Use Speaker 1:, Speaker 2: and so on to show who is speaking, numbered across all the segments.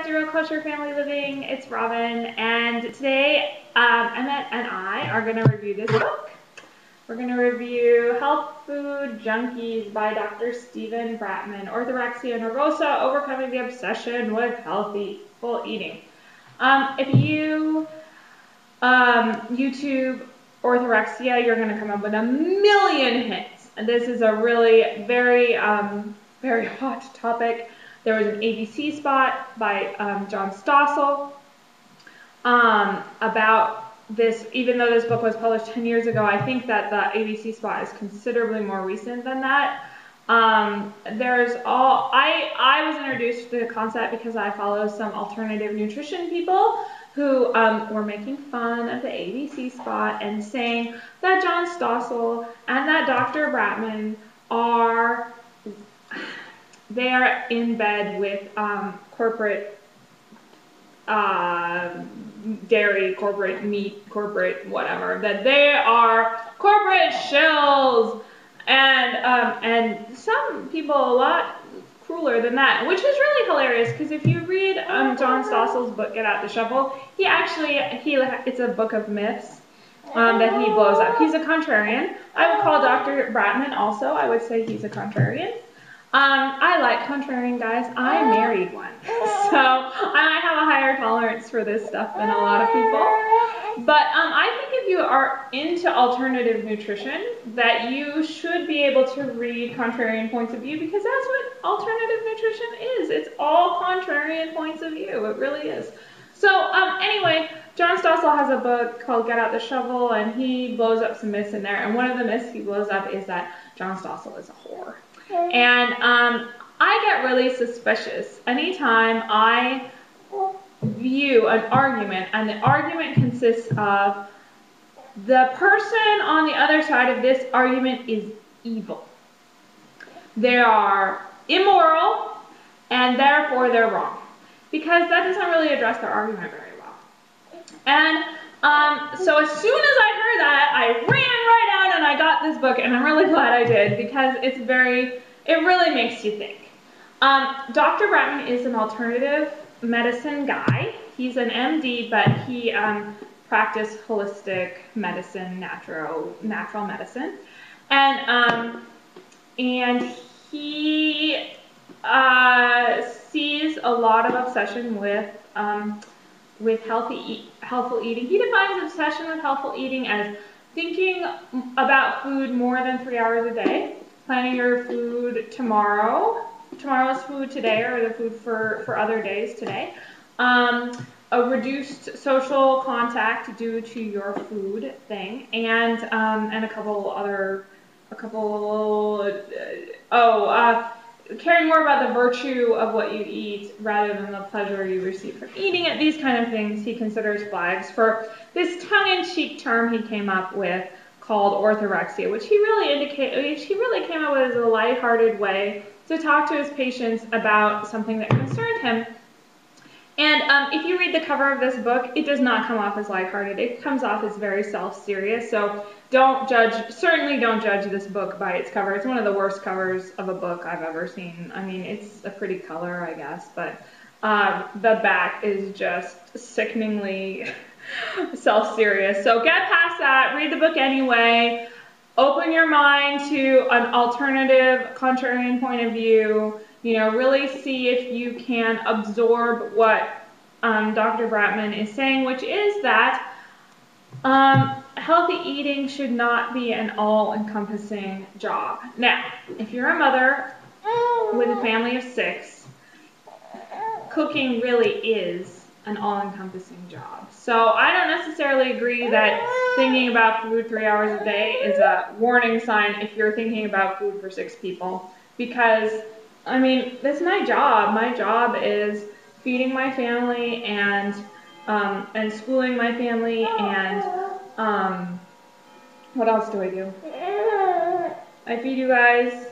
Speaker 1: Zero Kosher Family Living. It's Robin, and today Emmett and I are going to review this book. We're going to review Health Food Junkies by Dr. Stephen Bratman, Orthorexia Nervosa, Overcoming the Obsession with Healthful Eating. If you YouTube orthorexia, you're going to come up with a million hits. And this is a really very hot topic. There was an ABC spot by John Stossel about this. Even though this book was published 10 years ago, I think that the ABC spot is considerably more recent than that. I was introduced to the concept because I follow some alternative nutrition people who were making fun of the ABC spot and saying that John Stossel and that Dr. Bratman are in bed with corporate dairy, corporate meat, corporate whatever, that they are corporate shills, and some people a lot crueler than that, which is really hilarious, because if you read John Stossel's book, Get Out the Shovel, it's a book of myths that he blows up. He's a contrarian. I would call Dr. Bratman also, I would say he's a contrarian. I like contrarian guys. I married one, so I have a higher tolerance for this stuff than a lot of people. But I think if you are into alternative nutrition, that you should be able to read contrarian points of view, because that's what alternative nutrition is. It's all contrarian points of view. It really is. So anyway, John Stossel has a book called Get Out the Shovel, and he blows up some myths in there. And one of the myths he blows up is that John Stossel is a whore. And I get really suspicious anytime I view an argument, and the argument consists of the person on the other side of this argument is evil. They are immoral, and therefore they're wrong. Because that doesn't really address their argument very well. And so as soon as I heard that, I ran right out and I got this book, and I'm really glad I did, because it really makes you think. Dr. Bratman is an alternative medicine guy. He's an MD, but he practiced holistic medicine, natural medicine, and he sees a lot of obsession with healthful eating. He defines obsession with healthful eating as thinking about food more than 3 hours a day, planning your food tomorrow's food today, or the food for other days today, a reduced social contact due to your food thing, and caring more about the virtue of what you eat rather than the pleasure you receive from eating it. These kind of things he considers flags for this tongue-in-cheek term he came up with called orthorexia, which he really came up with as a lighthearted way to talk to his patients about something that concerned him. And if you read the cover of this book, it does not come off as lighthearted. It comes off as very self-serious. So certainly don't judge this book by its cover. It's one of the worst covers of a book I've ever seen. I mean, it's a pretty color, I guess, but the back is just sickeningly self-serious. So get past that, read the book anyway, open your mind to an alternative, contrarian point of view. Really see if you can absorb what Dr. Bratman is saying, which is that healthy eating should not be an all-encompassing job. Now, if you're a mother with a family of 6, cooking really is an all-encompassing job. So I don't necessarily agree that thinking about food 3 hours a day is a warning sign if you're thinking about food for 6 people, because I mean, that's my job. My job is feeding my family and schooling my family, and what else do I do? I feed you guys.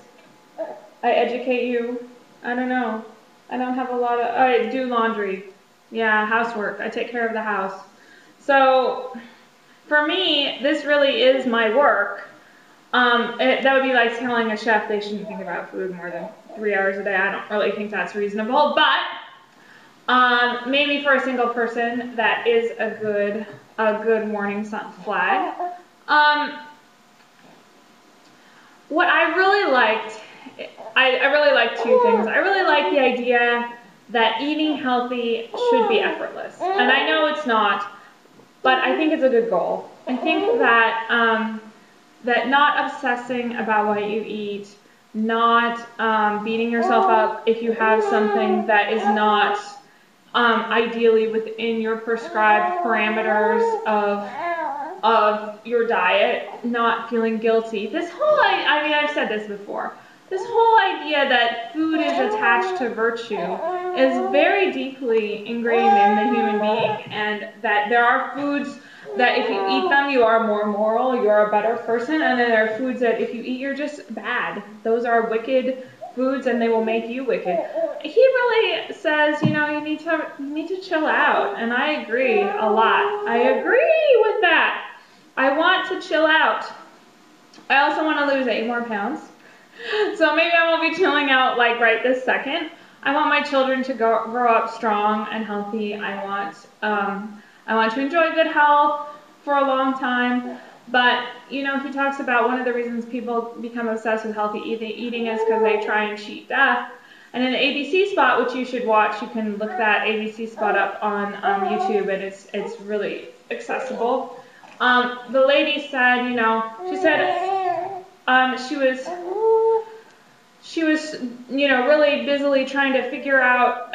Speaker 1: I educate you. I don't know. I don't have a lot of. I do laundry. Yeah, housework. I take care of the house. So for me, this really is my work. That would be like telling a chef they shouldn't think about food more than 3 hours a day. I don't really think that's reasonable, but Maybe for a single person, that is a good warning flag. What I really liked, I really like two things. I really like the idea that eating healthy should be effortless. And I know it's not, but I think it's a good goal. I think that that not obsessing about what you eat, not beating yourself up if you have something that is not ideally within your prescribed parameters of your diet, not feeling guilty. This whole, I mean, I've said this before. This whole idea that food is attached to virtue is very deeply ingrained in the human being, and that there are foods that if you eat them, you are more moral, you're a better person, and then there are foods that if you eat, you're just bad. Those are wicked foods, and they will make you wicked. He really says, you know, you need to chill out, and I agree a lot. I agree with that. I want to chill out. I also want to lose 8 more pounds. So maybe I won't be chilling out like right this second. I want my children to grow up strong and healthy. I want to enjoy good health for a long time. But, you know, he talks about one of the reasons people become obsessed with healthy eating is because they try and cheat death. And in the ABC spot, which you should watch, you can look that ABC spot up on YouTube, and it's really accessible. The lady said, you know, she said she was, you know, really busily trying to figure out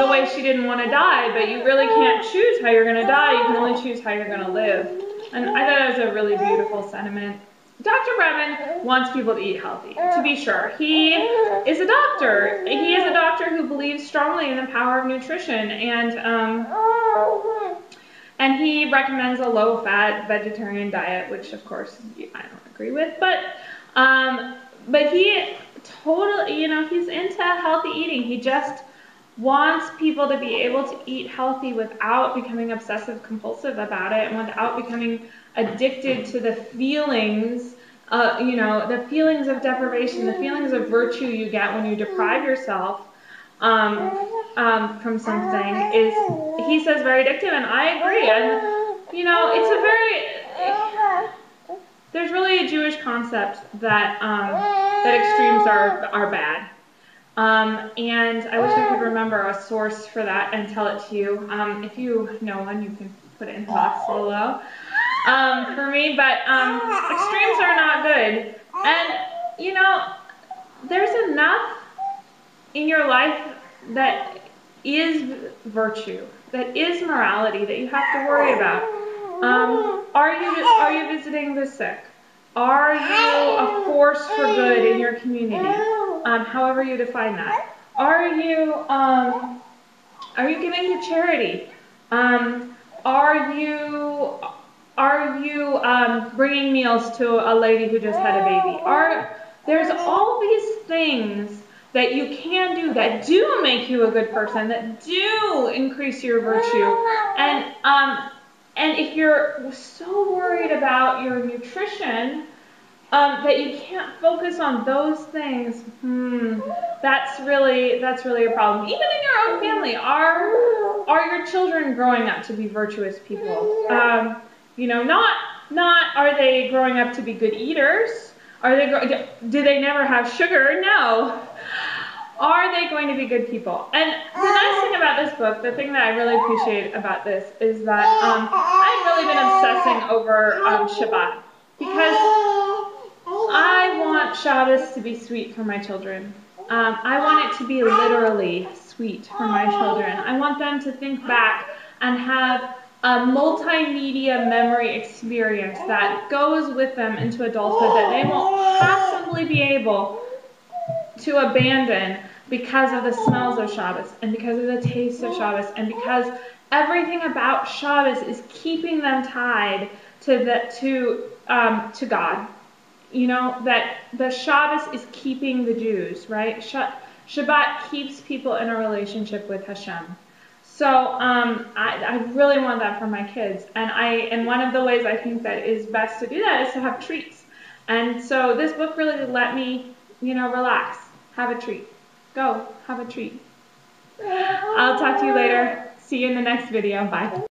Speaker 1: the way she didn't want to die, but you really can't choose how you're going to die. You can only choose how you're going to live. And I thought that was a really beautiful sentiment. Dr. Bratman wants people to eat healthy, to be sure. He is a doctor. He is a doctor who believes strongly in the power of nutrition, and he recommends a low-fat vegetarian diet, which, of course, I don't agree with. But he totally, you know, he's into healthy eating. He just wants people to be able to eat healthy without becoming obsessive compulsive about it, and without becoming addicted to the feelings, you know, the feelings of deprivation, the feelings of virtue you get when you deprive yourself from something is, he says, very addictive, and I agree. And, you know, it's a very, there's really a Jewish concept that that extremes are bad. And I wish I could remember a source for that and tell it to you. If you know one, you can put it in the box below for me. But extremes are not good. And, you know, there's enough in your life that is virtue, that is morality, that you have to worry about. Are you visiting the sick? Are you a force for good in your community? However you define that. Are you giving to charity? Are you bringing meals to a lady who just had a baby? There's all these things that you can do that do make you a good person, that do increase your virtue. And if you're so worried about your nutrition that you can't focus on those things, that's really a problem. Even in your own family, are your children growing up to be virtuous people? You know, not are they growing up to be good eaters? Do they never have sugar? No. Are they going to be good people? And the nice thing about this book, the thing that I really appreciate about this, is that I've really been obsessing over Shabbat, because I want Shabbos to be sweet for my children. I want it to be literally sweet for my children. I want them to think back and have a multimedia memory experience that goes with them into adulthood that they won't possibly be able to abandon because of the smells of Shabbos, and because of the taste of Shabbos, and because everything about Shabbos is keeping them tied to God. You know, that the Shabbos is keeping the Jews, right? Shabbat keeps people in a relationship with Hashem. So I really want that for my kids, and one of the ways I think that is best to do that is to have treats. And so this book really let me, you know, relax, have a treat, go have a treat. I'll talk to you later. See you in the next video. Bye.